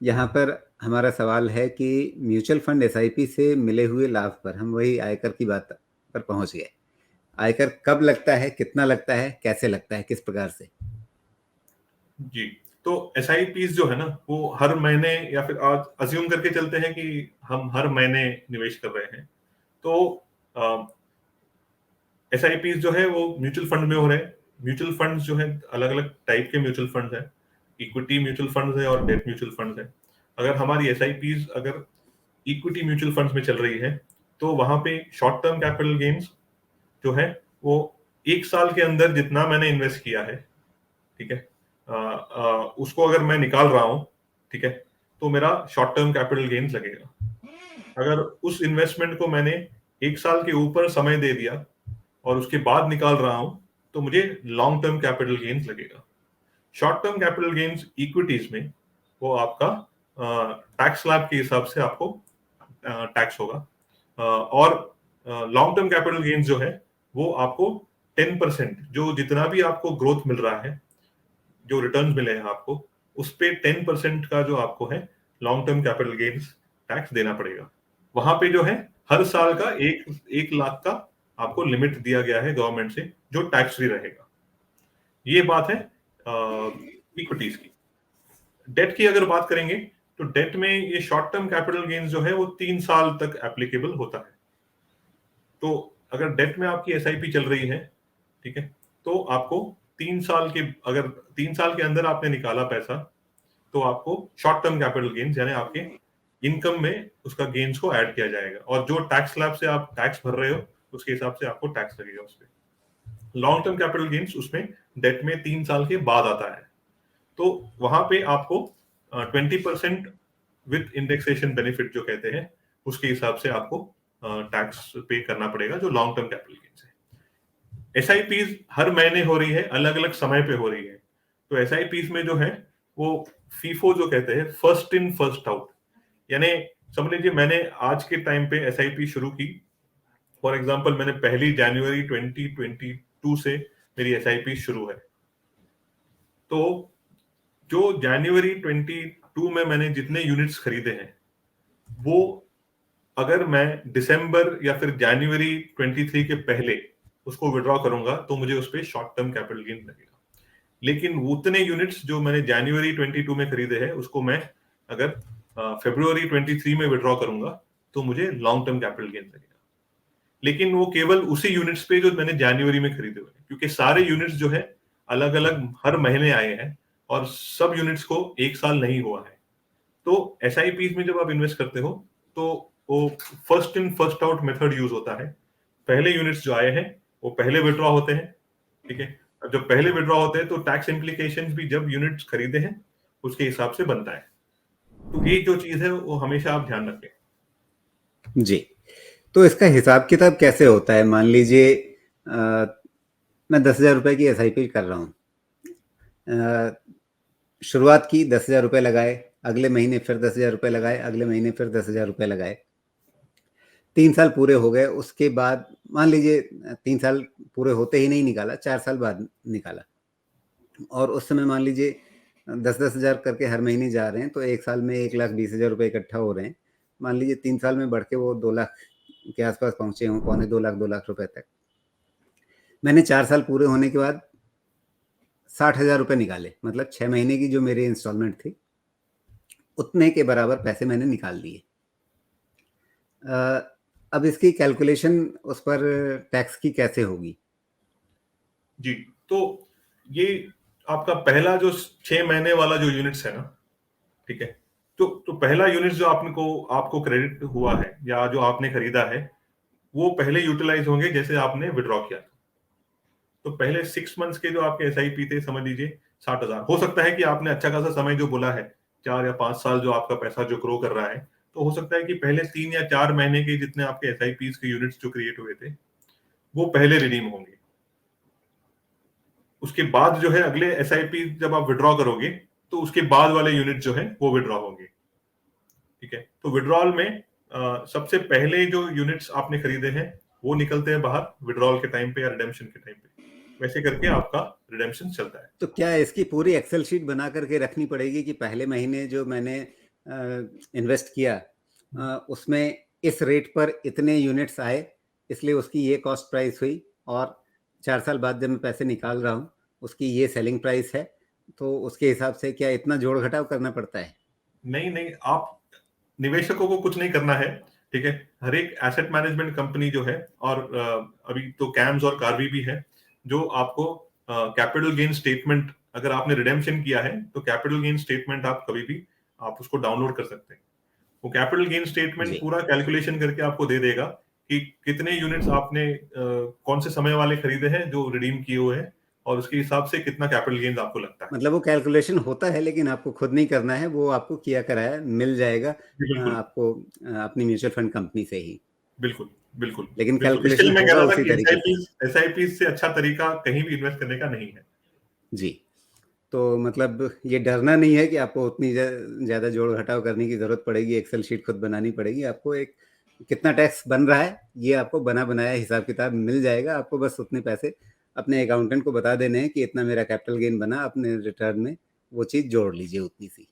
यहाँ पर हमारा सवाल है कि म्यूचुअल फंड एसआईपी से मिले हुए लाभ पर हम वही आयकर की बात पर पहुंच गए। आयकर कब लगता है, कितना लगता है, कैसे लगता है, किस प्रकार से? जी, तो एसआईपीज जो है ना, वो हर महीने या फिर आज अज्यूम करके चलते हैं कि हम हर महीने निवेश कर रहे हैं। तो एसआईपीज जो है वो म्यूचुअल फंड में हो रहे हैं। म्यूचुअल फंड्स जो है अलग अलग टाइप के म्यूचुअल फंड्स हैं। इक्विटी म्यूचुअल फंड्स है और डेट म्यूचुअल फंड्स है। अगर हमारी एसआईपीज अगर इक्विटी म्यूचुअल फंड्स में चल रही है, तो वहां पे शॉर्ट टर्म कैपिटल गेन्स जो है वो 1 साल के अंदर जितना मैंने इन्वेस्ट किया है, ठीक है, उसको अगर मैं निकाल रहा हूं, ठीक है, तो मेरा शॉर्ट टर्म कैपिटल गेन्स लगेगा। अगर उस इन्वेस्टमेंट को मैंने 1 साल के ऊपर समय दे दिया और उसके बाद निकाल रहा हूं, तो मुझे लॉन्ग टर्म कैपिटल गेन्स लगेगा। Short term capital gains equities में वो आपका टैक्स स्लैब के हिसाब से आपको टैक्स होगा। और लॉन्ग टर्म कैपिटल गेन्स जो है वो आपको 10%, जो जितना भी आपको ग्रोथ मिल रहा है, जो रिटर्न मिले हैं आपको, उस पे 10% का जो आपको है long term capital gains tax देना पड़ेगा। वहां पे जो है हर साल का 1 लाख का आपको लिमिट दिया गया है गवर्नमेंट से, जो टैक्स फ्री रहेगा। ये बात है इक्विटीज की। डेट की अगर बात करेंगे, तो डेट में ये शॉर्ट टर्म कैपिटल गेन्स जो है वो 3 साल तक एप्लीकेबल होता है। तो अगर डेट में आपकी एसआईपी चल रही है, ठीक है, तो आपको 3 साल के, अगर 3 साल के अंदर आपने निकाला पैसा, तो आपको शॉर्ट टर्म कैपिटल गेन्स यानी आपके इनकम में उसका गेन्स को ऐड किया जाएगा, और जो टैक्स स्लैब से आप टैक्स भर रहे हो उसके हिसाब से आपको टैक्स लगेगा उस पर। लॉन्ग टर्म कैपिटल गेन्स उसमें डेट में 3 साल के बाद आता है। तो वहां पे आपको 20% विथ इंडेक्सेशन बेनिफिट जो कहते हैं, उसके हिसाब से आपको टैक्स पे करना पड़ेगा, जो लॉन्ग टर्म कैपिटल गेन्स है। एसआईपीज हर महीने हो रही है, अलग अलग समय पे हो रही है। तो एसआईपीज में जो है वो फीफो जो कहते हैं, फर्स्ट इन फर्स्ट आउट, यानी समझ लीजिए मैंने आज के टाइम पे एसआईपी शुरू की। फॉर एग्जांपल मैंने 1 जनवरी 2022 से मेरी एसआईपी शुरू है। तो जो जनवरी 22 में मैंने जितने यूनिट्स खरीदे हैं, वो अगर मैं दिसंबर या फिर जनवरी 23 के पहले उसको विड्रॉ करूंगा, तो मुझे उस पर शॉर्ट टर्म कैपिटल गेन लगेगा। लेकिन उतने यूनिट्स जो मैंने जनवरी 22 में खरीदे हैं, उसको मैं अगर फरवरी 23 में विड्रॉ करूंगा, तो मुझे लॉन्ग टर्म कैपिटल गेन लगेगा। लेकिन वो केवल उसी यूनिट्स पे जो मैंने जनवरी में खरीदे हुए हैं, क्योंकि सारे यूनिट्स जो है अलग अलग हर महीने आए हैं, और सब यूनिट्स को 1 साल नहीं हुआ है। तो एसआईपीज में जब आप इन्वेस्ट करते हो, तो वो first in first out method use होता है। पहले यूनिट्स जो आए हैं वो पहले विड्रॉ होते हैं, ठीक है। अब जब पहले विड्रॉ होते हैं, तो टैक्स इम्प्लीकेशंस भी जब यूनिट्स खरीदे हैं उसके हिसाब से बनता है। तो ये जो चीज है वो हमेशा आप ध्यान रखें। जी, तो इसका हिसाब किताब कैसे होता है? मान लीजिए मैं 10,000 रुपये की एसआईपी कर रहा हूँ। शुरुआत की, 10,000 रुपये लगाए, अगले महीने फिर 10,000 रुपये लगाए, अगले महीने फिर 10,000 रुपये लगाए। 3 साल पूरे हो गए, उसके बाद मान लीजिए 3 साल पूरे होते ही नहीं निकाला, 4 साल बाद निकाला, और उस समय मान लीजिए 10-10 हज़ार करके हर महीने जा रहे हैं, तो 1 साल में 1,20,000 रुपये इकट्ठा हो रहे हैं। मान लीजिए 3 साल में बढ़ के वो 2 लाख के आसपास पहुंचे हों, पौने 2 लाख रुपए तक। मैंने 4 साल पूरे होने के बाद 60,000 रुपये निकाले, मतलब 6 महीने की जो मेरी इंस्टॉलमेंट थी, उतने के बराबर पैसे मैंने निकाल दिए। अब इसकी कैलकुलेशन उस पर टैक्स की कैसे होगी? जी, तो ये आपका पहला जो 6 महीने वाला जो यूनिट्स है ना, ठीक है, तो पहला यूनिट जो आपको क्रेडिट हुआ है या जो आपने खरीदा है, वो पहले यूटिलाइज होंगे जैसे आपने विड्रॉ किया। तो पहले 6 मंथ्स के जो आपके एसआईपी थे, समझ लीजिए 60,000। हो सकता है कि आपने अच्छा खासा समय जो बोला है, 4 या 5 साल जो आपका पैसा जो ग्रो कर रहा है, तो हो सकता है कि पहले 3 या 4 महीने के जितने आपके एसआईपीज के यूनिट्स जो क्रिएट हुए थे, वो पहले रिडीम होंगे। उसके बाद जो है अगले एसआईपी जब आप विड्रॉ करोगे, तो उसके बाद वाले यूनिट जो है वो विड्रॉ होंगे, ठीक है। तो विड्रॉल में सबसे पहले जो यूनिट्स आपने खरीदे हैं वो निकलते हैं बाहर विड्रॉल के टाइम पे या रिडेम्पशन के टाइम पे। वैसे करके आपका रिडेम्पशन चलता है। तो क्या इसकी पूरी एक्सेल शीट बना करके रखनी पड़ेगी कि पहले महीने जो मैंने इन्वेस्ट किया, उसमें इस रेट पर इतने यूनिट्स आए, इसलिए उसकी ये कॉस्ट प्राइस हुई, और 4 साल बाद जब मैं पैसे निकाल रहा हूँ, उसकी ये सेलिंग प्राइस है, तो उसके हिसाब से क्या इतना जोड़-घटाव करना पड़ता है? नहीं, आप निवेशकों को कुछ नहीं करना है, ठीक है? हर एक एसेट मैनेजमेंट कंपनी जो है, और अभी तो कैम्स और कार्वी भी है, जो आपको कैपिटल गेन स्टेटमेंट, अगर आपने रिडेम्पशन किया है, तो कैपिटल गेन स्टेटमेंट आप कभी भी आप उसको डाउनलोड कर सकते हैं। वो कैपिटल गेन स्टेटमेंट जी। पूरा कैलकुलेशन करके आपको दे देगा कि कितने यूनिट्स आपने कौन से समय वाले खरीदे हैं जो रिडीम किए हुए हैं, और उसके हिसाब से कितना कैपिटल गेन्स आपको लगता है। मतलब वो कैलकुलेशन होता है, लेकिन आपको खुद नहीं करना है, वो आपको किया कराया मिल जाएगा जी, बिल्कुल, आपको अपनी म्यूचुअल फंड कंपनी से ही। बिल्कुल, बिल्कुल, लेकिन बिल्कुल। कैलकुलेशन इसलिए मैं कह होगा रहा था उसी कि तरीके से। एसआईपीज़ से अच्छा तरीका कहीं भी इन्वेस्ट करने का नहीं है। जी। तो मतलब ये डरना नहीं है कि आपको उतनी ज़्यादा जोड़-घटाव करने की ज़रूरत पड़ेगी, एक्सेल शीट खुद बनानी पड़ेगी। आपको एक कितना टैक्स बन रहा है, ये आपको बना-बनाया हिसाब-किताब मिल जाएगा। आपको बस उतने पैसे अपने अकाउंटेंट को बता देने हैं कि इतना मेरा कैपिटल गेन बना, अपने रिटर्न में वो चीज़ जोड़ लीजिए उतनी सी।